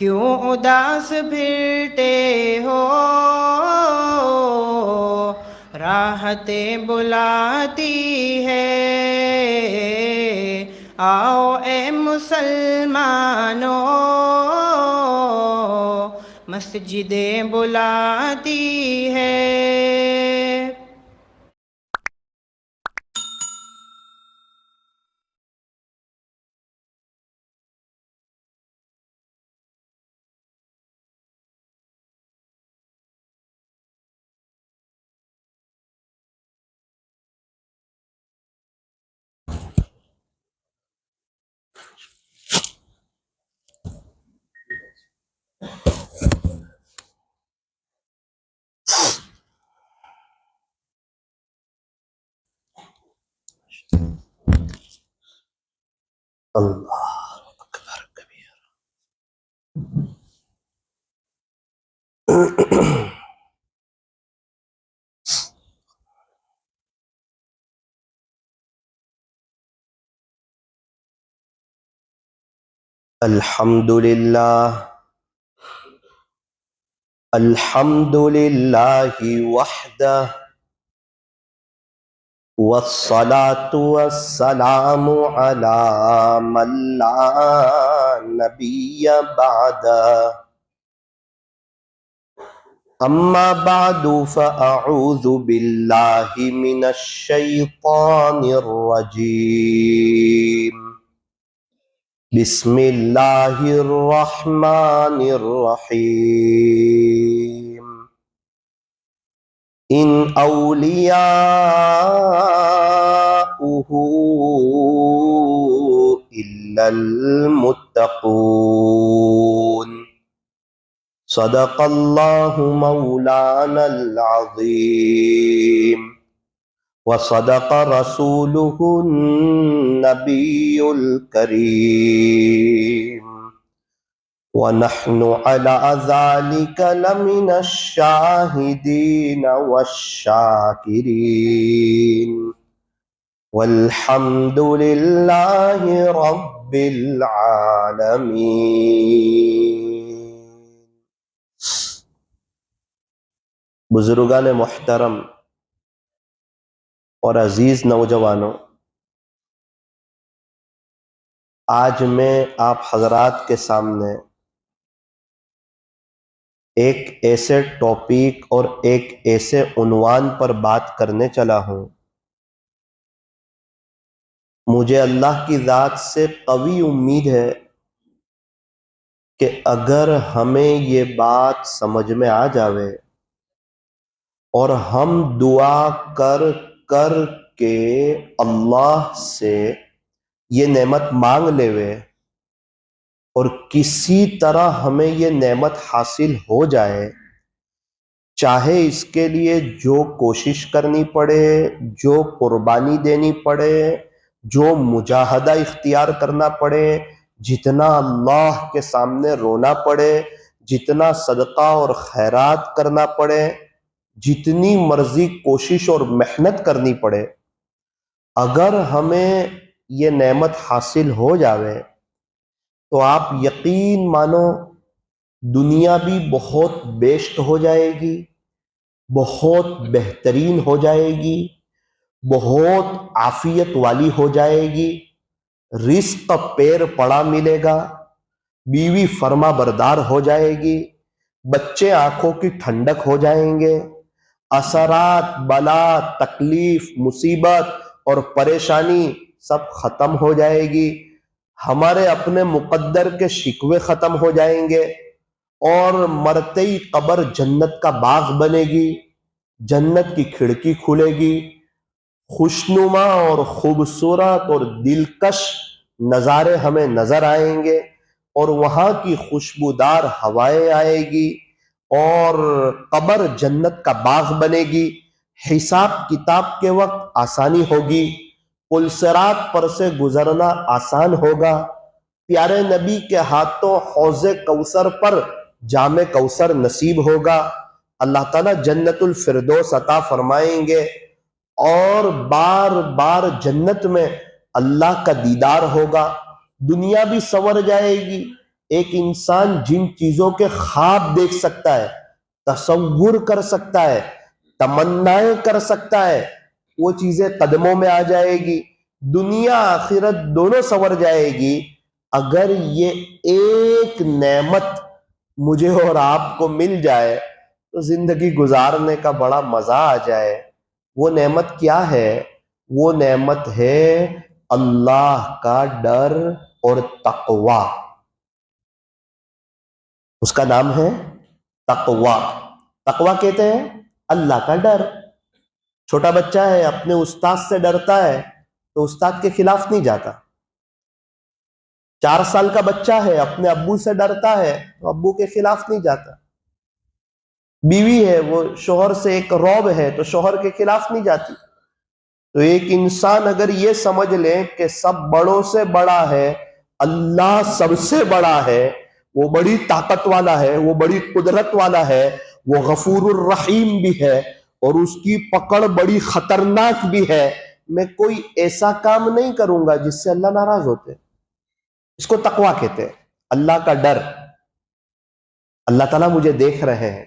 کیوں اداس پھرتے ہو، راحتیں بلاتی ہے، آؤ اے مسلمانوں، مسجدیں بلاتی ہے۔ اللہ اکبر کبیر۔ الحمد للہ وحدہ، والصلاة والسلام علی من لا نبی بعدہ، اما بعد فاعوذ باللہ من الشیطان الرجیم، بسم اللہ الرحمن الرحیم۔ ان اولیاؤہ الا المتقون، صدق اللہ مولانا العظیم، وصدق رسولہ النبی الکریم، ونحن على ذلك لمن الشاهدين والشاكرين، والحمد لله رب العالمين۔ بزرگان محترم اور عزیز نوجوانوں، آج میں آپ حضرات کے سامنے ایک ایسے ٹاپک اور ایک ایسے عنوان پر بات کرنے چلا ہوں، مجھے اللہ کی ذات سے قوی امید ہے کہ اگر ہمیں یہ بات سمجھ میں آ جاوے اور ہم دعا کر کر کے اللہ سے یہ نعمت مانگ لیوے اور کسی طرح ہمیں یہ نعمت حاصل ہو جائے، چاہے اس کے لیے جو کوشش کرنی پڑے، جو قربانی دینی پڑے، جو مجاہدہ اختیار کرنا پڑے، جتنا اللہ کے سامنے رونا پڑے، جتنا صدقہ اور خیرات کرنا پڑے، جتنی مرضی کوشش اور محنت کرنی پڑے، اگر ہمیں یہ نعمت حاصل ہو جاوے تو آپ یقین مانو دنیا بھی بہت بیشت ہو جائے گی، بہت بہترین ہو جائے گی، بہت عافیت والی ہو جائے گی، رزق پیر پڑا ملے گا، بیوی فرما بردار ہو جائے گی، بچے آنکھوں کی ٹھنڈک ہو جائیں گے، اثرات، بلا، تکلیف، مصیبت اور پریشانی سب ختم ہو جائے گی، ہمارے اپنے مقدر کے شکوے ختم ہو جائیں گے، اور مرتے ہی قبر جنت کا باغ بنے گی، جنت کی کھڑکی کھلے گی، خوشنما اور خوبصورت اور دلکش نظارے ہمیں نظر آئیں گے، اور وہاں کی خوشبودار ہوائیں آئے گی، اور قبر جنت کا باغ بنے گی، حساب کتاب کے وقت آسانی ہوگی، پل صراط پر سے گزرنا آسان ہوگا، پیارے نبی کے ہاتھوں حوض کوثر پر جام کوثر نصیب ہوگا، اللہ تعالیٰ جنت الفردوس عطا فرمائیں گے، اور بار بار جنت میں اللہ کا دیدار ہوگا، دنیا بھی سنور جائے گی، ایک انسان جن چیزوں کے خواب دیکھ سکتا ہے، تصور کر سکتا ہے، تمنائیں کر سکتا ہے، وہ چیزیں قدموں میں آ جائے گی، دنیا آخرت دونوں سنور جائے گی اگر یہ ایک نعمت مجھے اور آپ کو مل جائے تو زندگی گزارنے کا بڑا مزہ آ جائے۔ وہ نعمت کیا ہے؟ وہ نعمت ہے اللہ کا ڈر اور تقوی۔ اس کا نام ہے تقوی۔ تقوی کہتے ہیں اللہ کا ڈر۔ چھوٹا بچہ ہے، اپنے استاد سے ڈرتا ہے تو استاد کے خلاف نہیں جاتا۔ 4 سال کا بچہ ہے، اپنے ابو سے ڈرتا ہے تو ابو کے خلاف نہیں جاتا۔ بیوی ہے، وہ شوہر سے ایک رعب ہے تو شوہر کے خلاف نہیں جاتی۔ تو ایک انسان اگر یہ سمجھ لے کہ سب بڑوں سے بڑا ہے، اللہ سب سے بڑا ہے، وہ بڑی طاقت والا ہے، وہ بڑی قدرت والا ہے، وہ غفور الرحیم بھی ہے اور اس کی پکڑ بڑی خطرناک بھی ہے، میں کوئی ایسا کام نہیں کروں گا جس سے اللہ ناراض ہوتے۔ اس کو تقوی کہتے ہیں، اللہ کا ڈر۔ اللہ تعالیٰ مجھے دیکھ رہے ہیں۔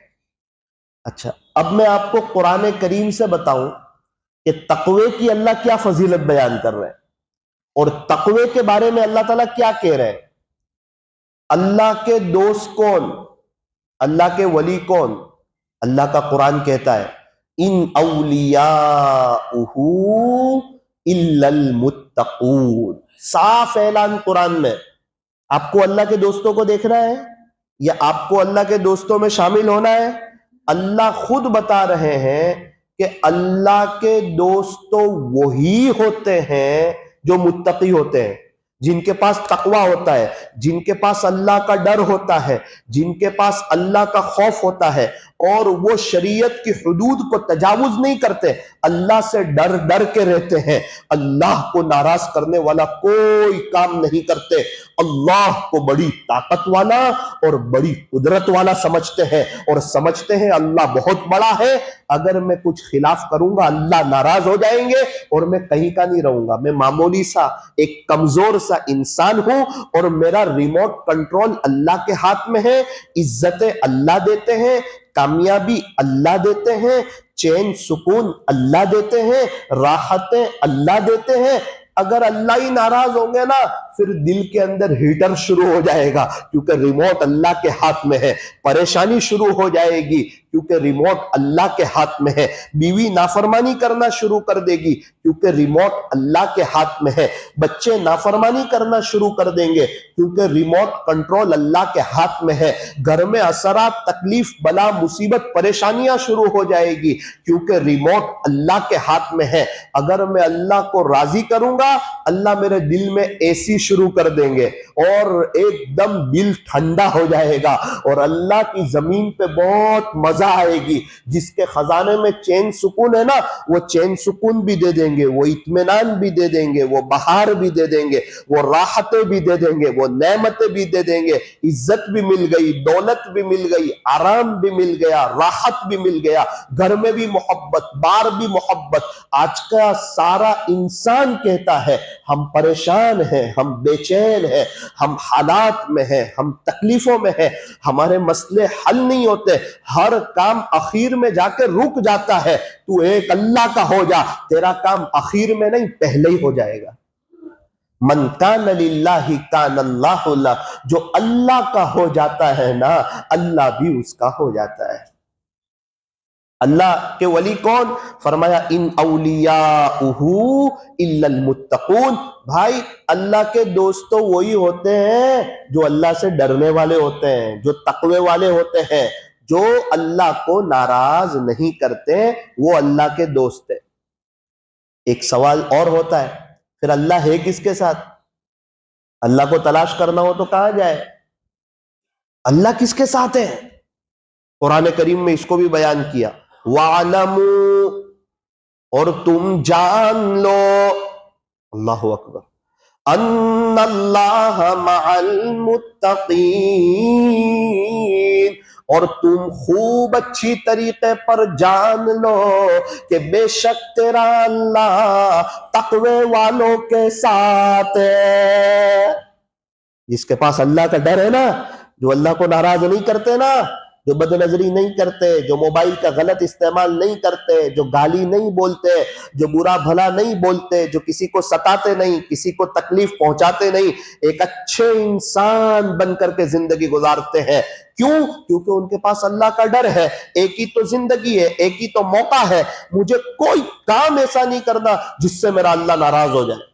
اچھا، اب میں آپ کو قرآن کریم سے بتاؤں کہ تقوی کی اللہ کیا فضیلت بیان کر رہے ہیں اور تقوی کے بارے میں اللہ تعالیٰ کیا کہہ رہے ہیں۔ اللہ کے دوست کون؟ اللہ کے ولی کون؟ اللہ کا قرآن کہتا ہے ان اولیاؤہ الا المتقون۔ صاف اعلان قرآن میں۔ آپ کو اللہ کے دوستوں کو دیکھنا ہے یا آپ کو اللہ کے دوستوں میں شامل ہونا ہے؟ اللہ خود بتا رہے ہیں کہ اللہ کے دوست تو وہی ہوتے ہیں جو متقی ہوتے ہیں، جن کے پاس تقوی ہوتا ہے، جن کے پاس اللہ کا ڈر ہوتا ہے، جن کے پاس اللہ کا خوف ہوتا ہے اور وہ شریعت کی حدود کو تجاوز نہیں کرتے، اللہ سے ڈر ڈر کے رہتے ہیں، اللہ کو ناراض کرنے والا کوئی کام نہیں کرتے، اللہ کو بڑی طاقت والا اور بڑی قدرت والا سمجھتے ہیں اور سمجھتے ہیں اللہ بہت بڑا ہے، اگر میں کچھ خلاف کروں گا اللہ ناراض ہو جائیں گے اور میں کہیں کا نہیں رہوں گا، میں معمولی سا ایک کمزور سا انسان ہوں اور میرا ریموٹ کنٹرول اللہ کے ہاتھ میں ہے، عزتیں اللہ دیتے ہیں، کامیابی اللہ دیتے ہیں، چین سکون اللہ دیتے ہیں، راحتیں اللہ دیتے ہیں۔ اگر اللہ ہی ناراض ہوں گے نا پھر دل کے اندر ہیٹر شروع ہو جائے گا کیونکہ ریموٹ اللہ کے ہاتھ میں ہے، پریشانی شروع ہو جائے گی کیونکہ ریموٹ اللہ کے ہاتھ میں ہے، بیوی نافرمانی کرنا شروع کر دے گی کیونکہ ریموٹ اللہ کے ہاتھ میں ہے، بچے نافرمانی کرنا شروع کر دیں گے کیونکہ ریموٹ کنٹرول اللہ کے ہاتھ میں ہے، گھر میں اثرات، تکلیف، بلا، مصیبت، پریشانیاں شروع ہو جائے گی کیونکہ ریموٹ اللہ کے ہاتھ میں ہے۔ اگر میں اللہ کو راضی کروں گا اللہ میرے دل میں اے سی شروع کر دیں گے اور ایک دم دل ٹھنڈا ہو جائے گا اور اللہ کی زمین پہ بہت مزہ آئے گی۔ جس کے خزانے میں چین سکون ہے نا وہ چین سکون بھی دے دیں گے، وہ اطمینان بھی دے دیں گے، وہ بہار بھی دے دیں گے، وہ راحتیں بھی دے دیں گے، وہ نعمتیں بھی دے دیں گے، عزت بھی مل گئی، دولت بھی مل گئی، آرام بھی مل گیا، راحت بھی مل گیا، گھر میں بھی محبت، باہر بھی محبت۔ آج کا سارا انسان کہتا ہے ہم پریشان ہیں، ہم بے چین ہیں، ہم حالات میں ہیں، ہم تکلیفوں میں ہیں، ہمارے مسئلے حل نہیں ہوتے، ہر کام اخیر میں جا کے رک جاتا ہے۔ تو ایک اللہ کا ہو جا، تیرا کام اخیر میں نہیں پہلے ہی ہو جائے گا۔ من کان للہ کان اللہ لہ، جو اللہ کا ہو جاتا ہے نا اللہ بھی اس کا ہو جاتا ہے۔ اللہ کے ولی کون؟ فرمایا ان اولیاؤہ الا المتقون۔ بھائی اللہ کے دوست تو وہی ہوتے ہیں جو اللہ سے ڈرنے والے ہوتے ہیں، جو تقوی والے ہوتے ہیں، جو اللہ کو ناراض نہیں کرتے، وہ اللہ کے دوست ہیں۔ ایک سوال اور ہوتا ہے پھر اللہ ہے کس کے ساتھ؟ اللہ کو تلاش کرنا ہو تو کہاں جائے؟ اللہ کس کے ساتھ ہے؟ قرآن کریم میں اس کو بھی بیان کیا، وَعْلَمُوا، اور تم جان لو، اللہ اکبر، ان اللہ مع المتقین، اور تم خوب اچھی طریقے پر جان لو کہ بے شک تیرا اللہ تقوی والوں کے ساتھ ہے۔ جس کے پاس اللہ کا ڈر ہے نا، جو اللہ کو ناراض نہیں کرتے نا، جو بد نظری نہیں کرتے، جو موبائل کا غلط استعمال نہیں کرتے، جو گالی نہیں بولتے، جو برا بھلا نہیں بولتے، جو کسی کو ستاتے نہیں، کسی کو تکلیف پہنچاتے نہیں، ایک اچھے انسان بن کر کے زندگی گزارتے ہیں۔ کیوں؟ کیونکہ ان کے پاس اللہ کا ڈر ہے۔ ایک ہی تو زندگی ہے، ایک ہی تو موقع ہے، مجھے کوئی کام ایسا نہیں کرنا جس سے میرا اللہ ناراض ہو جائے۔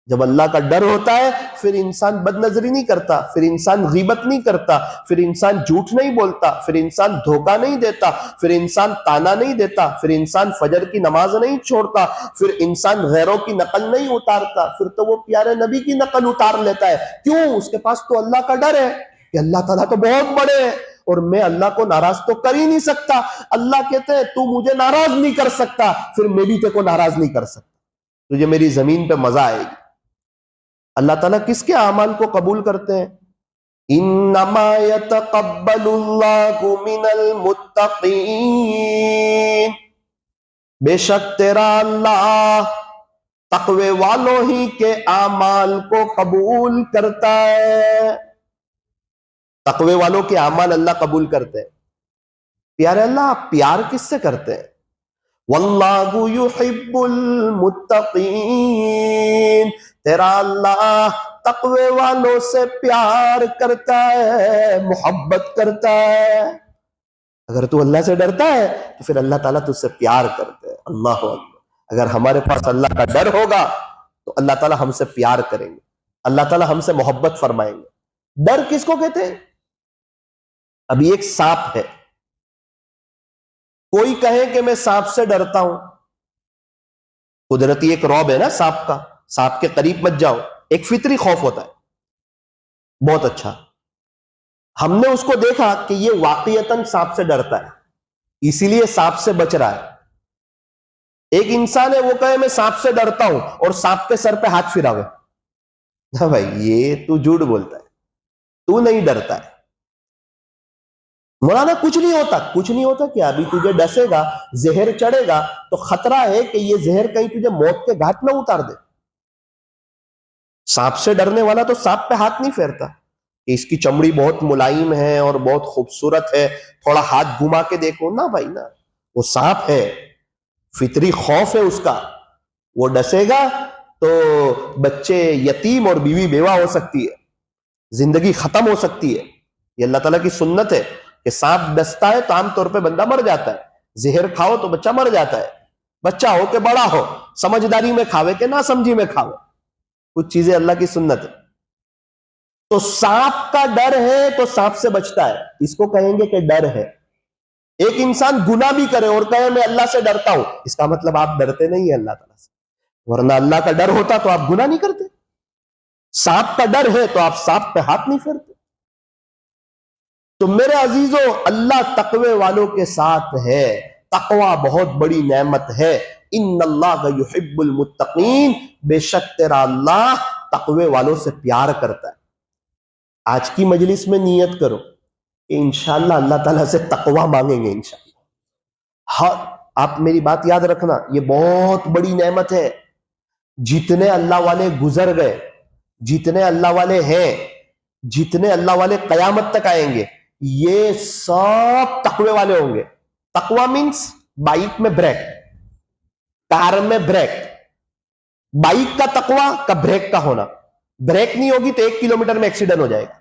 جب اللہ کا ڈر ہوتا ہے پھر انسان بد نظری نہیں کرتا، پھر انسان غیبت نہیں کرتا، پھر انسان جھوٹ نہیں بولتا، پھر انسان دھوکہ نہیں دیتا، پھر انسان تانا نہیں دیتا، پھر انسان فجر کی نماز نہیں چھوڑتا، پھر انسان غیروں کی نقل نہیں اتارتا، پھر تو وہ پیارے نبی کی نقل اتار لیتا ہے۔ کیوں؟ اس کے پاس تو اللہ کا ڈر ہے کہ اللہ تعالیٰ تو بہت بڑے ہیں اور میں اللہ کو ناراض تو کر ہی نہیں سکتا۔ اللہ کہتے ہیں تو مجھے ناراض نہیں کر سکتا، پھر میں بھی تجھے کو ناراض نہیں کر سکتا، تجھے میری زمین پہ مزہ آئے گی۔ اللہ تعالیٰ کس کے اعمال کو قبول کرتے ہیں؟ انما یتقبل اللہ من المتقین، بے شک تیرا اللہ تقوی والوں ہی کے اعمال کو قبول کرتا ہے۔ تقوی والوں کے اعمال اللہ قبول کرتے ہیں۔ پیارے اللہ، آپ پیار کس سے کرتے ہیں؟ واللہ یحب المتقین، تیرا اللہ تقوی والوں سے پیار کرتا ہے، محبت کرتا ہے۔ اگر تو اللہ سے ڈرتا ہے تو پھر اللہ تعالیٰ تجھ سے پیار کرتے ہیں۔ اللہ اکبر۔ اگر ہمارے پاس اللہ کا ڈر ہوگا تو اللہ تعالیٰ ہم سے پیار کریں گے، اللہ تعالیٰ ہم سے محبت فرمائیں گے۔ ڈر کس کو کہتے ہیں؟ ابھی ایک سانپ ہے، کوئی کہے کہ میں سانپ سے ڈرتا ہوں، قدرتی ایک رعب ہے نا سانپ کا، سانپ کے قریب مت جاؤ، ایک فطری خوف ہوتا ہے۔ بہت اچھا، ہم نے اس کو دیکھا کہ یہ واقعتاً سانپ سے ڈرتا ہے، اسی لیے سانپ سے بچ رہا ہے۔ ایک انسان ہے وہ کہے میں سانپ سے ڈرتا ہوں اور سانپ کے سر پہ ہاتھ پھراوے، ہاں بھائی یہ تو جھوٹ بولتا ہے، تو نہیں ڈرتا ہے۔ مولانا کچھ نہیں ہوتا، کچھ نہیں ہوتا کیا؟ ابھی تجھے ڈسے گا، زہر چڑھے گا تو خطرہ ہے کہ یہ زہر کہیں تجھے موت کے گھاٹ میں اتار دے۔ سانپ سے ڈرنے والا تو سانپ پہ ہاتھ نہیں پھیرتا کہ اس کی چمڑی بہت ملائم ہے اور بہت خوبصورت ہے، تھوڑا ہاتھ گھما کے دیکھو نا بھائی نا، وہ سانپ ہے، فطری خوف ہے اس کا، وہ ڈسے گا تو بچے یتیم اور بیوی بیوہ ہو سکتی ہے، زندگی ختم ہو سکتی ہے۔ یہ اللہ تعالیٰ کی سنت ہے کہ سانپ ڈستا ہے تو عام طور پہ بندہ مر جاتا ہے، زہر کھاؤ تو بچہ مر جاتا ہے، بچہ ہو کہ بڑا ہو، سمجھداری میں کھاوے کہ نہ سمجھی میں کھاوے، کچھ چیزیں اللہ کی سنت ہے۔ تو سانپ کا ڈر ہے تو سانپ سے بچتا ہے، اس کو کہیں گے کہ ڈر ہے۔ ایک انسان گناہ بھی کرے اور کہے میں اللہ سے ڈرتا ہوں، اس کا مطلب آپ ڈرتے نہیں ہیں اللہ تعالیٰ سے، ورنہ اللہ کا ڈر ہوتا تو آپ گناہ نہیں کرتے۔ سانپ کا ڈر ہے تو آپ سانپ پہ ہاتھ نہیں پھیرتے۔ تو میرے عزیزوں، اللہ تقوی والوں کے ساتھ ہے، تقوی بہت بڑی نعمت ہے۔ ان اللہ یحب المتقین، بے شک تیرا اللہ تقوی والوں سے پیار کرتا ہے۔ آج کی مجلس میں نیت کرو کہ انشاءاللہ اللہ تعالیٰ سے تقوی مانگیں گے انشاءاللہ۔ ہاں، آپ میری بات یاد رکھنا، یہ بہت بڑی نعمت ہے۔ جتنے اللہ والے گزر گئے، جتنے اللہ والے ہیں، جتنے اللہ والے قیامت تک آئیں گے، یہ سب تقوی والے ہوں گے۔ تقوی مینس بائک میں بریک، کار میں بریک۔ بائک کا تقوی کا بریک کا ہونا، بریک نہیں ہوگی تو 1 کلومیٹر میں ایکسیڈنٹ ہو جائے گا،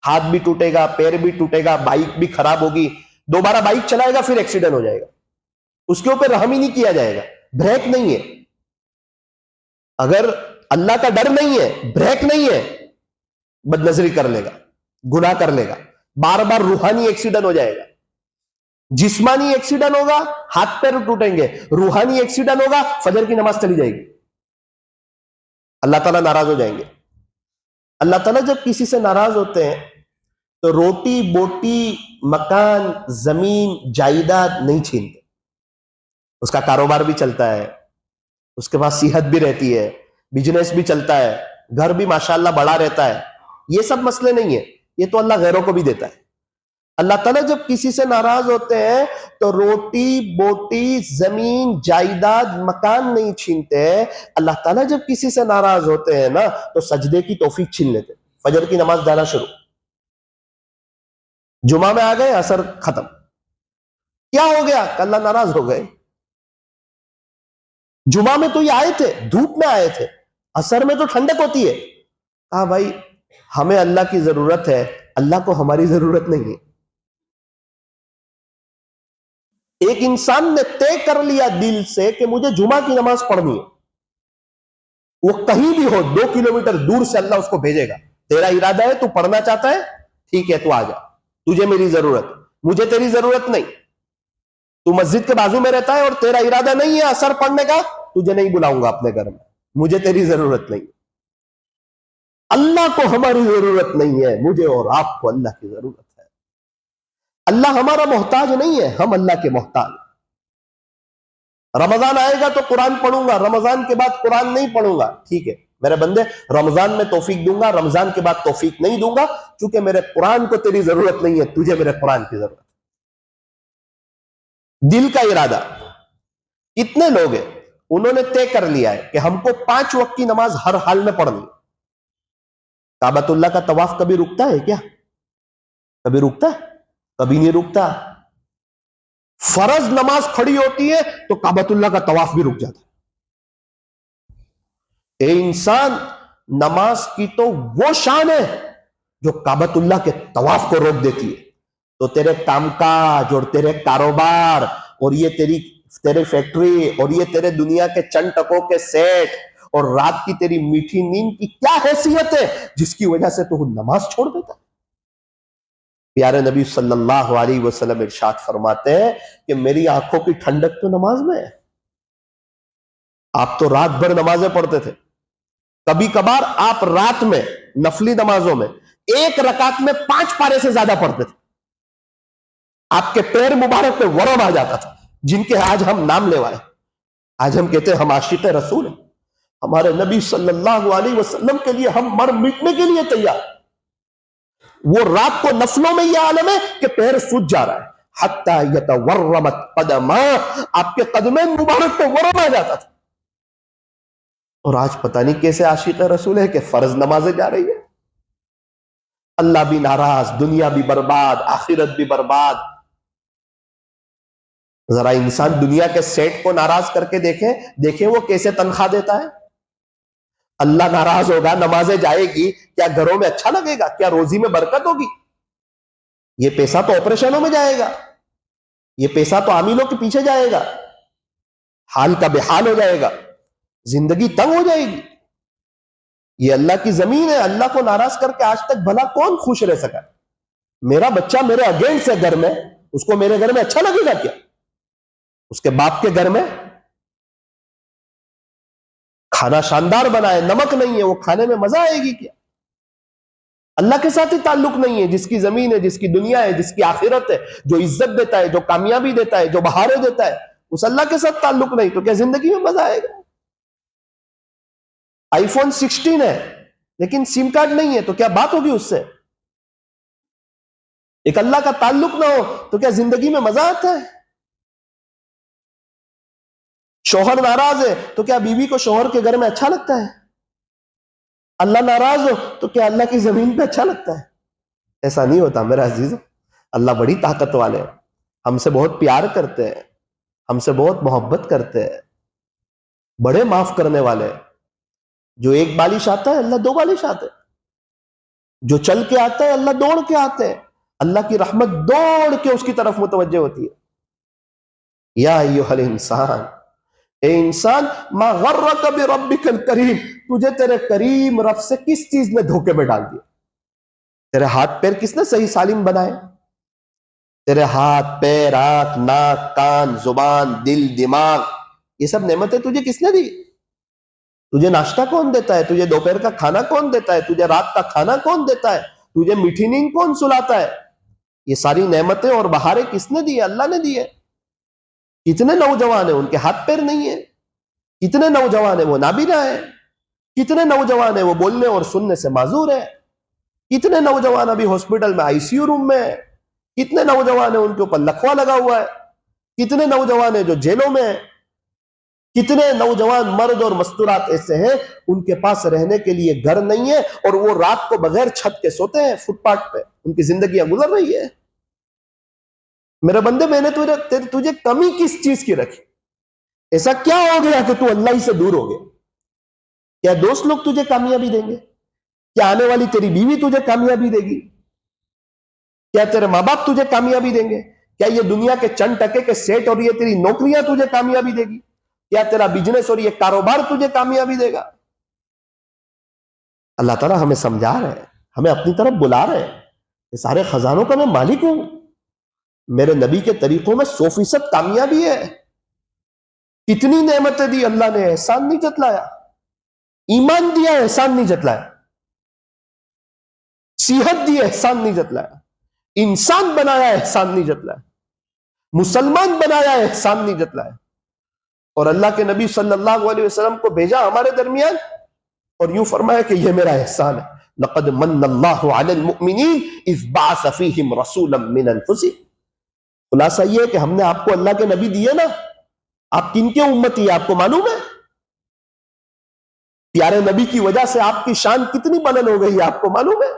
ہاتھ بھی ٹوٹے گا، پیر بھی ٹوٹے گا، بائک بھی خراب ہوگی، دوبارہ بائک چلائے گا پھر ایکسیڈنٹ ہو جائے گا، اس کے اوپر رحم ہی نہیں کیا جائے گا۔ بریک نہیں ہے، اگر اللہ کا ڈر نہیں ہے، بریک نہیں ہے، بد نظری کر لے گا، گناہ کر لے گا، بار بار روحانی ایکسیڈنٹ ہو جائے گا۔ جسمانی ایکسیڈنٹ ہوگا، ہاتھ پیر ٹوٹیں گے، روحانی ایکسیڈنٹ ہوگا، فجر کی نماز چلی جائے گی، اللہ تعالیٰ ناراض ہو جائیں گے۔ اللہ تعالیٰ جب کسی سے ناراض ہوتے ہیں تو روٹی بوٹی، مکان، زمین، جائیداد نہیں چھینتے، اس کا کاروبار بھی چلتا ہے، اس کے پاس صحت بھی رہتی ہے، بزنس بھی چلتا ہے، گھر بھی ماشاءاللہ بڑا رہتا ہے، یہ سب مسئلے نہیں ہیں، یہ تو اللہ غیروں کو بھی دیتا ہے۔ اللہ تعالیٰ جب کسی سے ناراض ہوتے ہیں تو روٹی بوٹی زمین جائیداد مکان نہیں چھینتے. اللہ تعالیٰ جب کسی سے ناراض ہوتے ہیں نا تو سجدے کی توفیق چھین لیتے. فجر کی نماز جانا شروع, جمعہ میں آ گئے, عصر ختم. کیا ہو گیا؟ کہ اللہ ناراض ہو گئے. جمعہ میں تو یہ آئے تھے, دھوپ میں آئے تھے, عصر میں تو ٹھنڈک ہوتی ہے. ہاں بھائی, ہمیں اللہ کی ضرورت ہے, اللہ کو ہماری ضرورت نہیں ہے. ایک انسان نے طے کر لیا دل سے کہ مجھے جمعہ کی نماز پڑھنی ہے, وہ کہیں بھی ہو 2 کلومیٹر دور سے اللہ اس کو بھیجے گا. تیرا ارادہ ہے, تو پڑھنا چاہتا ہے, ٹھیک ہے, تو آ جا, تجھے میری ضرورت, مجھے تیری ضرورت نہیں. تو مسجد کے بازو میں رہتا ہے اور تیرا ارادہ نہیں ہے عصر پڑھنے کا, تجھے نہیں بلاؤں گا اپنے گھر میں, مجھے تیری ضرورت نہیں. اللہ کو ہماری ضرورت نہیں ہے, مجھے اور آپ کو اللہ کی ضرورت ہے. اللہ ہمارا محتاج نہیں ہے, ہم اللہ کے محتاج. رمضان آئے گا تو قرآن پڑھوں گا, رمضان کے بعد قرآن نہیں پڑھوں گا, ٹھیک ہے میرے بندے, رمضان میں توفیق دوں گا, رمضان کے بعد توفیق نہیں دوں گا, چونکہ میرے قرآن کو تیری ضرورت نہیں ہے, تجھے میرے قرآن کی ضرورت. دل کا ارادہ. کتنے لوگ ہیں انہوں نے طے کر لیا ہے کہ ہم کو 5 وقت کی نماز ہر حال میں پڑھنی. کعبۃ اللہ کا طواف کبھی رکتا ہے کیا؟ کبھی رکتا ہے؟ کبھی نہیں رکتا. فرض نماز کھڑی ہوتی ہے تو کعبۃ اللہ کا طواف بھی رک جاتا ہے. اے انسان, نماز کی تو وہ شان ہے جو کعبۃ اللہ کے طواف کو روک دیتی ہے. تو تیرے کام کاج اور تیرے کاروبار اور یہ تیرے فیکٹری اور یہ تیرے دنیا کے چند ٹکوں کے سیٹ اور رات کی تیری میٹھی نیند کی کیا حیثیت ہے جس کی وجہ سے تو نماز چھوڑ دیتا ہے؟ پیارے نبی صلی اللہ علیہ وسلم ارشاد فرماتے ہیں کہ میری آنکھوں کی ٹھنڈک تو نماز میں ہے. آپ تو رات بھر نمازیں پڑھتے تھے, کبھی کبھار آپ رات میں نفلی نمازوں میں 1 رکعت میں 5 پارے سے زیادہ پڑھتے تھے. آپ کے پیر مبارک پہ ورم آ جاتا تھا, جن کے آج ہم نام لیوائے. آج ہم کہتے ہیں ہم عاشق رسول ہیں, ہمارے نبی صلی اللہ علیہ وسلم کے لیے ہم مر مٹنے کے لیے تیار. وہ رات کو نفلوں میں یہ عالم ہے کہ پیر سوج جا رہا ہے, حتی یتورمت قدما, آپ کے قدمین مبارک پہ ورم آ جاتا تھا. اور آج پتہ نہیں کیسے عاشق رسول ہے کہ فرض نمازیں جا رہی ہے. اللہ بھی ناراض, دنیا بھی برباد, آخرت بھی برباد. ذرا انسان دنیا کے سیٹ کو ناراض کر کے دیکھیں وہ کیسے تنخواہ دیتا ہے. اللہ ناراض ہوگا, نمازیں جائے گی, کیا گھروں میں اچھا لگے گا؟ کیا روزی میں برکت ہوگی؟ یہ پیسہ تو آپریشنوں میں جائے گا, یہ پیسہ تو عاملوں کے پیچھے جائے گا, حال کا بے حال ہو جائے گا, زندگی تنگ ہو جائے گی. یہ اللہ کی زمین ہے, اللہ کو ناراض کر کے آج تک بھلا کون خوش رہ سکا؟ میرا بچہ میرے اگینسٹ ہے گھر میں, اس کو میرے گھر میں اچھا لگے گا کیا؟ اس کے باپ کے گھر میں کھانا شاندار بنا ہے, نمک نہیں ہے, وہ کھانے میں مزہ آئے گی کیا؟ اللہ کے ساتھ ہی تعلق نہیں ہے, جس کی زمین ہے, جس کی دنیا ہے, جس کی آخرت ہے, جو عزت دیتا ہے, جو کامیابی دیتا ہے, جو بہاریں دیتا ہے, اس اللہ کے ساتھ تعلق نہیں, تو کیا زندگی میں مزہ آئے گا؟ آئی فون 16 ہے لیکن سم کارڈ نہیں ہے, تو کیا بات ہوگی اس سے؟ ایک اللہ کا تعلق نہ ہو تو کیا زندگی میں مزہ آتا ہے؟ شوہر ناراض ہے تو کیا بیوی کو شوہر کے گھر میں اچھا لگتا ہے؟ اللہ ناراض ہو تو کیا اللہ کی زمین پہ اچھا لگتا ہے؟ ایسا نہیں ہوتا میرا عزیز. اللہ بڑی طاقت والے ہیں, ہم سے بہت پیار کرتے ہیں, ہم سے بہت محبت کرتے ہیں, بڑے معاف کرنے والے ہیں. جو 1 بالش آتا ہے اللہ 2 بالش آتے ہیں, جو چل کے آتا ہے اللہ دوڑ کے آتے ہیں. اللہ کی رحمت دوڑ کے اس کی طرف متوجہ ہوتی ہے. یا ایھا الانسان, اے انسان, ما غرک بربک الکریم, تجھے تیرے کریم رب سے کس چیز نے دھوکے میں ڈال دیا؟ تیرے ہاتھ پیر کس نے صحیح سالم بنائے؟ تیرے ہاتھ پیر, آنکھ, ناک, کان, زبان, دل, دماغ, یہ سب نعمتیں تجھے کس نے دی؟ تجھے ناشتہ کون دیتا ہے؟ تجھے دوپہر کا کھانا کون دیتا ہے؟ تجھے رات کا کھانا کون دیتا ہے؟ تجھے میٹھی نیند کون سلاتا ہے؟ یہ ساری نعمتیں اور بہاریں کس نے دی؟ اللہ نے دی ہے. کتنے نوجوان ہیں ان کے ہاتھ پیر نہیں ہیں, کتنے نوجوان ہیں وہ نابینا ہیں, کتنے نوجوان ہیں وہ بولنے اور سننے سے معذور ہیں, کتنے نوجوان ابھی ہاسپٹل میں ICU روم میں ہیں, کتنے نوجوان ہیں ان کے اوپر لکھوا لگا ہوا ہے، کتنے نوجوان ہیں جو جیلوں میں ہیں، کتنے نوجوان مرد اور مستورات ایسے ہیں ان کے پاس رہنے کے لیے گھر نہیں ہے اور وہ رات کو بغیر چھت کے سوتے ہیں فٹ پاتھ پہ، ان کی زندگیاں گزر رہی ہے۔ میرے بندے، میں نے تجھے کمی کس چیز کی رکھی؟ ایسا کیا ہو گیا کہ تو اللہ ہی سے دور ہو گیا؟ کیا دوست لوگ تجھے کامیابی دیں گے؟ کیا آنے والی تیری بیوی تجھے کامیابی دے گی؟ کیا تیرے ماں باپ تجھے کامیابی دیں گے؟ کیا یہ دنیا کے چند ٹکے کے سیٹ اور یہ تیری نوکریاں تجھے کامیابی دے گی؟ کیا تیرا بزنس اور یہ کاروبار تجھے کامیابی دے گا؟ اللہ تعالیٰ ہمیں سمجھا رہے ہیں، ہمیں اپنی طرف بلا رہے ہیں، یہ سارے خزانوں کا میں مالک ہوں، میرے نبی کے طریقوں میں 100% کامیابی ہے۔ کتنی نعمتیں دی اللہ نے، احسان نہیں جتلایا، ایمان دیا احسان نہیں جتلایا، صحت دی احسان نہیں جتلایا، انسان بنایا احسان نہیں جتلایا، مسلمان بنایا احسان نہیں جتلایا، اور اللہ کے نبی صلی اللہ علیہ وسلم کو بھیجا ہمارے درمیان اور یوں فرمایا کہ یہ میرا احسان ہے، لقد من اللہ علی المؤمنین اذ بعث فیہم رسولا من انفسہم۔ خلاصہ یہ ہے کہ ہم نے آپ کو اللہ کے نبی دیے نا، آپ کن کے امتی ہیں آپ کو معلوم ہے؟ پیارے نبی کی وجہ سے آپ کی شان کتنی بلند ہو گئی ہے آپ کو معلوم ہے؟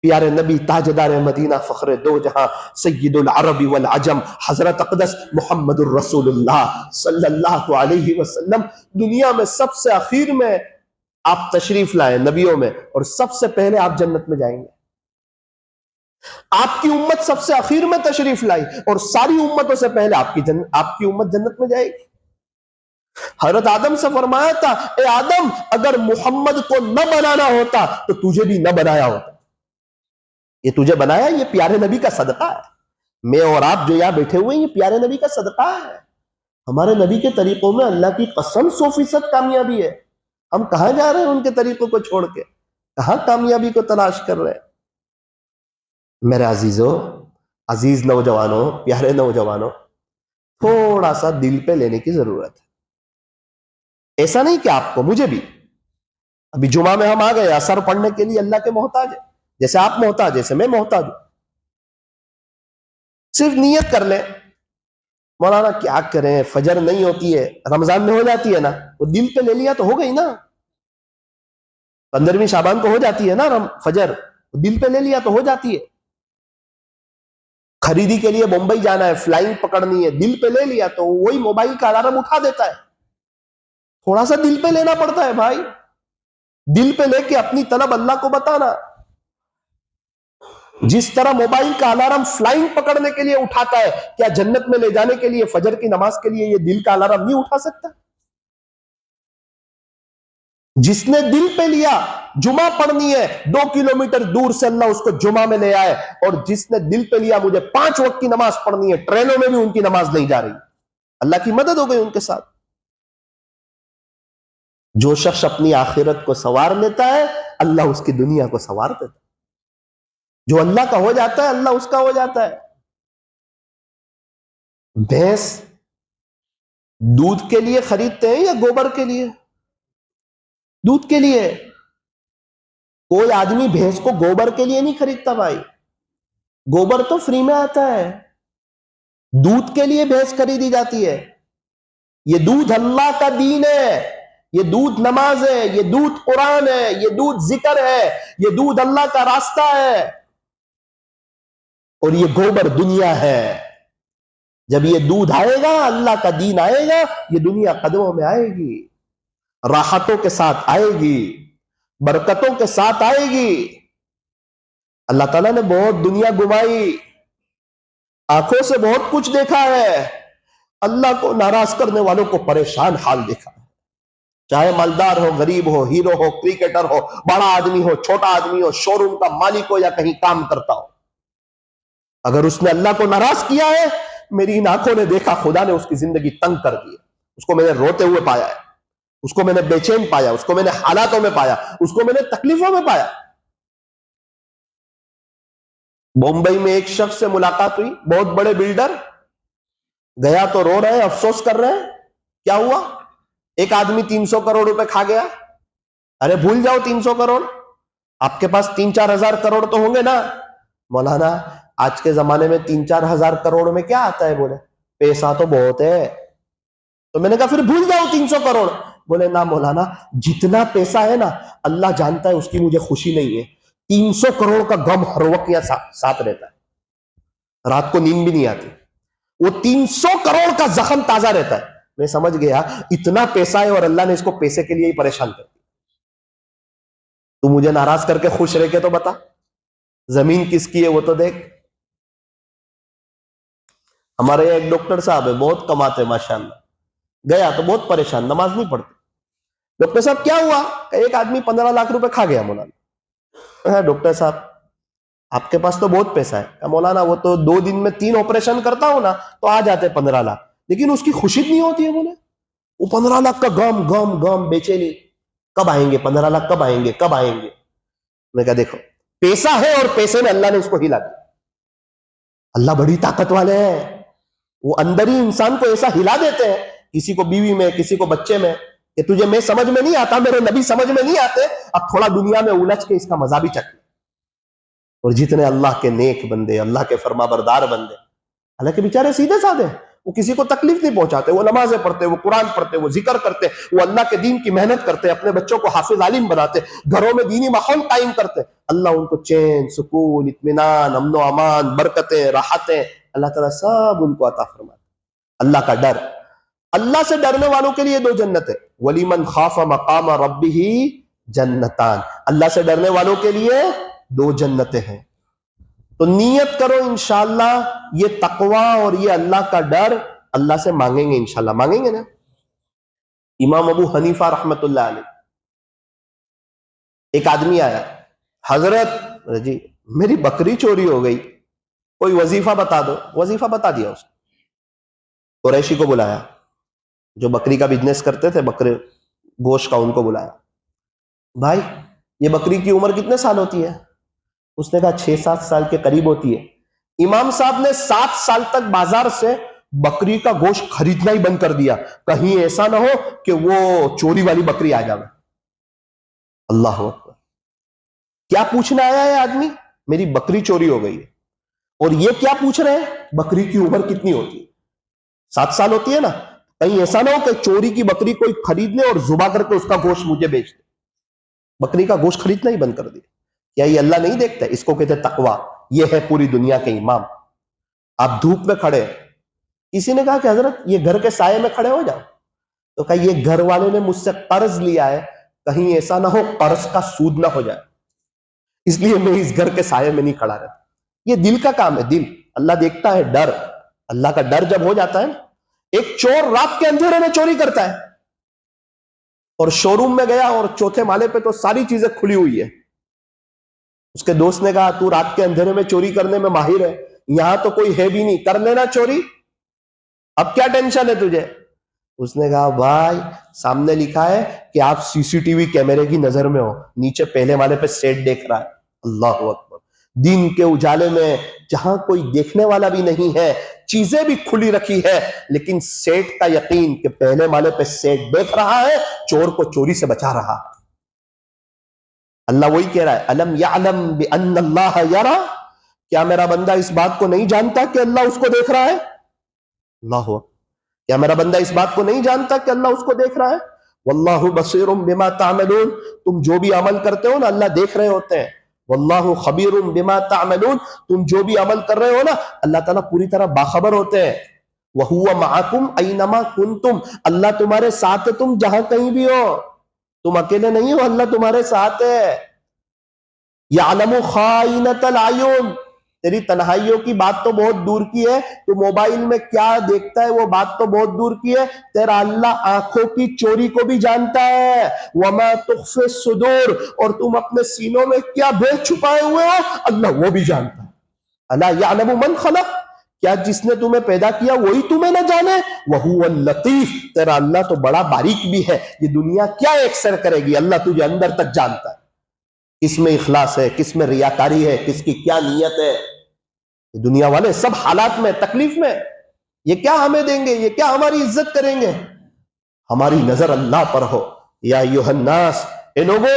پیارے نبی تاجدار مدینہ فخر دو جہاں سید العرب والعجم حضرت اقدس محمد الرسول اللہ صلی اللہ علیہ وسلم دنیا میں سب سے اخیر میں آپ تشریف لائے نبیوں میں، اور سب سے پہلے آپ جنت میں جائیں گے۔ آپ کی امت سب سے اخیر میں تشریف لائی اور ساری امتوں سے پہلے آپ کی امت جنت میں جائے گی۔ حضرت آدم سے فرمایا تھا، اے آدم اگر محمد کو نہ بنانا ہوتا تو تجھے بھی نہ بنایا ہوتا، یہ تجھے بنایا، یہ پیارے نبی کا صدقہ ہے۔ میں اور آپ جو یہاں بیٹھے ہوئے ہیں یہ پیارے نبی کا صدقہ ہے۔ ہمارے نبی کے طریقوں میں اللہ کی قسم 100% کامیابی ہے۔ ہم کہاں جا رہے ہیں ان کے طریقوں کو چھوڑ کے؟ کہاں کامیابی کو تلاش کر رہے ہیں؟ میرے عزیزوں، عزیز نوجوانوں، پیارے نوجوانوں، تھوڑا سا دل پہ لینے کی ضرورت ہے۔ ایسا نہیں کہ آپ کو، مجھے بھی، ابھی جمعہ میں ہم آ گئے اثر پڑھنے کے لیے، اللہ کے محتاج ہے، جیسے آپ محتاج، جیسے میں محتاج ہوں۔ صرف نیت کر لیں، مولانا کیا کریں، فجر نہیں ہوتی ہے، رمضان میں ہو جاتی ہے نا، وہ دل پہ لے لیا تو ہو گئی نا، 15ویں شعبان کو ہو جاتی ہے نا فجر، دل پہ لے لیا تو ہو جاتی ہے۔ خریدی کے لیے ممبئی جانا ہے، فلائنگ پکڑنی ہے، دل پہ لے لیا تو وہی موبائل کا الارم اٹھا دیتا ہے۔ تھوڑا سا دل پہ لینا پڑتا ہے بھائی، دل پہ لے کے اپنی طلب اللہ کو بتانا۔ جس طرح موبائل کا الارم فلائنگ پکڑنے کے لیے اٹھاتا ہے، کیا جنت میں لے جانے کے لیے فجر کی نماز کے لیے یہ دل کا الارم نہیں اٹھا سکتا؟ جس نے دل پہ لیا جمعہ پڑھنی ہے، 2 کلومیٹر دور سے اللہ اس کو جمعہ میں لے آئے، اور جس نے دل پہ لیا مجھے 5 وقت کی نماز پڑھنی ہے، ٹرینوں میں بھی ان کی نماز نہیں جا رہی، اللہ کی مدد ہو گئی ان کے ساتھ۔ جو شخص اپنی آخرت کو سنوار لیتا ہے، اللہ اس کی دنیا کو سنوار دیتا ہے۔ جو اللہ کا ہو جاتا ہے اللہ اس کا ہو جاتا ہے۔ بھینس دودھ کے لیے خریدتے ہیں یا گوبر کے لیے؟ دودھ کے لیے۔ کوئی آدمی بھینس کو گوبر کے لیے نہیں خریدتا بھائی، گوبر تو فری میں آتا ہے، دودھ کے لیے بھینس خریدی جاتی ہے۔ یہ دودھ اللہ کا دین ہے، یہ دودھ نماز ہے، یہ دودھ قرآن ہے، یہ دودھ ذکر ہے، یہ دودھ اللہ کا راستہ ہے، اور یہ گوبر دنیا ہے۔ جب یہ دودھ آئے گا، اللہ کا دین آئے گا، یہ دنیا قدموں میں آئے گی، راحتوں کے ساتھ آئے گی، برکتوں کے ساتھ آئے گی۔ اللہ تعالیٰ نے بہت دنیا گمائی، آنکھوں سے بہت کچھ دیکھا ہے، اللہ کو ناراض کرنے والوں کو پریشان حال دیکھا ہے، چاہے مالدار ہو، غریب ہو، ہیرو ہو، کرکٹر ہو، بڑا آدمی ہو، چھوٹا آدمی ہو، شو روم کا مالک ہو یا کہیں کام کرتا ہو، اگر اس نے اللہ کو ناراض کیا ہے، میری ان آنکھوں نے دیکھا، خدا نے اس کی زندگی تنگ کر دی، اس کو میں نے روتے ہوئے پایا ہے، اس کو میں نے بے چین پایا، اس کو میں نے حالاتوں میں پایا، اس کو میں نے تکلیفوں میں پایا۔ بمبئی میں ایک شخص سے ملاقات ہوئی، بہت بڑے بلڈر، گیا تو رو رہے ہیں، افسوس کر رہے ہیں، کیا ہوا؟ ایک آدمی 300 کروڑ روپے کھا گیا۔ ارے بھول جاؤ 300 کروڑ، آپ کے پاس 3-4 ہزار کروڑ تو ہوں گے نا، مولانا آج کے زمانے میں 3-4 ہزار کروڑ میں کیا آتا ہے؟ بولے پیسہ تو بہت ہے. تو میں نے کہا پھر بھول جاؤ 300 کروڑ. بولے نہ مولانا، جتنا پیسہ ہے نا اللہ جانتا ہے اس کی مجھے خوشی نہیں ہے. 300 کروڑ کا غم ہر وقت یہاں ساتھ رہتا ہے، رات کو نیند بھی نہیں آتی. وہ 300 کروڑ کا زخم تازہ رہتا ہے. میں سمجھ گیا اتنا پیسہ ہے اور اللہ نے اس کو پیسے کے لیے ہی پریشان کر دیا. تو مجھے ناراض کر کے خوش رہ کے تو بتا، زمین کس کی ہے وہ تو دیکھ. ہمارے یہاں ایک ڈاکٹر صاحب ہے، بہت کماتے ماشاءاللہ. گیا تو بہت پریشان، نماز نہیں پڑھتے. ڈاکٹر صاحب کیا ہوا؟ کہ ایک آدمی 15 لاکھ روپے کھا گیا مولانا. ڈاکٹر صاحب آپ کے پاس تو بہت پیسہ ہے. مولانا وہ تو 2 دن میں 3 آپریشن کرتا ہوں نا تو آ جاتے 15 لاکھ، لیکن اس کی خوشی نہیں ہوتی ہے. بولے وہ 15 لاکھ کا غم غم غم بےچینی، کب آئیں گے 15 لاکھ، کب آئیں گے کب آئیں گے. میں کہا دیکھو پیسہ ہے اور پیسے میں اللہ نے اس کو ہلا دیا. اللہ بڑی طاقت والے ہیں، وہ اندر ہی انسان کو ایسا ہلا دیتے ہیں، کسی کو بیوی میں، کسی کو بچے میں، کہ تجھے میں سمجھ میں نہیں آتا، میرے نبی سمجھ میں نہیں آتے، اب تھوڑا دنیا میں الجھ کے اس کا مزہ بھی چکھ. اور جتنے اللہ کے نیک بندے، اللہ کے فرما بردار بندے، اللہ کے بیچارے سیدھے سادے، وہ کسی کو تکلیف نہیں پہنچاتے، وہ نمازیں پڑھتے، وہ قرآن پڑھتے، وہ ذکر کرتے، وہ اللہ کے دین کی محنت کرتے، اپنے بچوں کو حافظ عالم بناتے، گھروں میں دینی ماحول قائم کرتے. اللہ ان کو چین، سکون، اطمینان، امن و امان، برکتیں، راحتیں اللہ تعالیٰ سب ان کو عطا فرماتے. اللہ کا ڈر، اللہ سے ڈرنے والوں کے لیے 2 جنتیں. وَلِمَنْ خَافَ مَقَامَ رَبِّهِ جنتان، اللہ سے ڈرنے والوں کے لیے 2 جنتیں ہیں. تو نیت کرو انشاءاللہ یہ تقوی اور یہ اللہ کا ڈر اللہ سے مانگیں گے، انشاءاللہ مانگیں گے نا. امام ابو حنیفہ رحمت اللہ علیہ، ایک آدمی آیا، حضرت جی میری بکری چوری ہو گئی، کوئی وظیفہ بتا دو. وظیفہ بتا دیا اس کو. قریشی کو بلایا جو بکری کا بزنس کرتے تھے، بکرے گوشت کا، ان کو بلایا. بھائی یہ بکری کی عمر کتنے سال ہوتی ہے؟ اس نے کہا 6-7 سال کے قریب ہوتی ہے. امام صاحب نے 7 سال تک بازار سے بکری کا گوشت خریدنا ہی بند کر دیا، کہیں ایسا نہ ہو کہ وہ چوری والی بکری آ جائے. اللہ اکبر. کیا پوچھنا آیا ہے آدمی؟ میری بکری چوری ہو گئی ہے. اور یہ کیا پوچھ رہے ہیں؟ بکری کی عمر کتنی ہوتی ہے؟ 7 سال ہوتی ہے نا. کہیں ایسا نہ ہو کہ چوری کی بکری کوئی خرید لے اور ذبح کر کے اس کا گوشت مجھے بیچ دے. بکری کا گوشت خریدنا ہی بند کر دیا. کیا یہ اللہ نہیں دیکھتا؟ اس کو کہتے تقوی. یہ ہے پوری دنیا کے امام. آپ دھوپ میں کھڑے، کسی نے کہا کہ حضرت یہ گھر کے سائے میں کھڑے ہو جاؤ. تو کہا یہ گھر والے نے مجھ سے قرض لیا ہے، کہیں ایسا نہ ہو قرض کا سود نہ ہو جائے، اس لیے میں اس گھر کے سائے میں نہیں کھڑا رہتا. یہ دل کا کام ہے، دل اللہ دیکھتا ہے. ڈر، اللہ کا ڈر جب ہو جاتا ہے نا. ایک چور رات کے اندھیرے میں چوری کرتا ہے اور شو روم میں گیا اور 4تھے مالے پہ تو ساری چیزیں کھلی ہوئی ہے. اس کے دوست نے کہا تو رات کے اندھیرے میں چوری کرنے میں ماہر ہے، یہاں تو کوئی ہے بھی نہیں، کر لینا چوری، اب کیا ٹینشن ہے تجھے؟ اس نے کہا بھائی سامنے لکھا ہے کہ آپ CCTV کیمرے کی نظر میں ہو، نیچے پہلے والے پہ سیٹ دیکھ رہا ہے. اللہ اکبر. دین کے اجالے میں جہاں کوئی دیکھنے والا بھی نہیں ہے، چیزیں بھی کھلی رکھی ہے، لیکن سیٹ کا یقین کہ پہلے والے پہ سیٹ دیکھ رہا ہے، چور کو چوری سے بچا رہا. اللہ وہی کہہ رہا ہے الم یعلم بان اللہ یرا، کیا میرا بندہ اس بات کو نہیں جانتا کہ اللہ اس کو دیکھ رہا ہے؟ اللہ، کیا میرا بندہ اس بات کو نہیں جانتا کہ اللہ اس کو دیکھ رہا ہے؟ واللہ بصیر بما تعملون، تم جو بھی عمل کرتے ہو نا اللہ دیکھ رہے ہوتے ہیں. واللہ خبیر بما تعملون، تم جو بھی عمل کر رہے ہو نا اللہ تعالیٰ پوری طرح باخبر ہوتے ہیں. وَهُوَ مَعَكُمْ أَيْنَمَا كُنْتُمْ، اللہ تمہارے ساتھ ہے تم جہاں کہیں بھی ہو، تم اکیلے نہیں ہو، اللہ تمہارے ساتھ ہے. یعلم خائنۃ العیون، تیری تنہائیوں کی بات تو بہت دور کی ہے، تو موبائل میں کیا دیکھتا ہے وہ بات تو بہت دور کی ہے، تیرا اللہ آنکھوں کی چوری کو بھی جانتا ہے. وما تخفی الصدور، اور تم اپنے سینوں میں کیا بھید چھپائے ہوئے ہو اللہ وہ بھی جانتا ہے. الا یعلم من خلق، کیا جس نے تمہیں پیدا کیا وہی تمہیں نہ جانے؟ وہو اللطیف، تیرا اللہ تو بڑا باریک بھی ہے. یہ دنیا کیا ایکسر کرے گی، اللہ تجھے اندر تک جانتا ہے، کس میں اخلاص ہے، کس میں ریاکاری ہے، کس کی کیا نیت ہے. دنیا والے سب حالات میں، تکلیف میں، یہ کیا ہمیں دیں گے، یہ کیا ہماری عزت کریں گے، ہماری نظر اللہ پر ہو. یا ایھا الناس، اے لوگو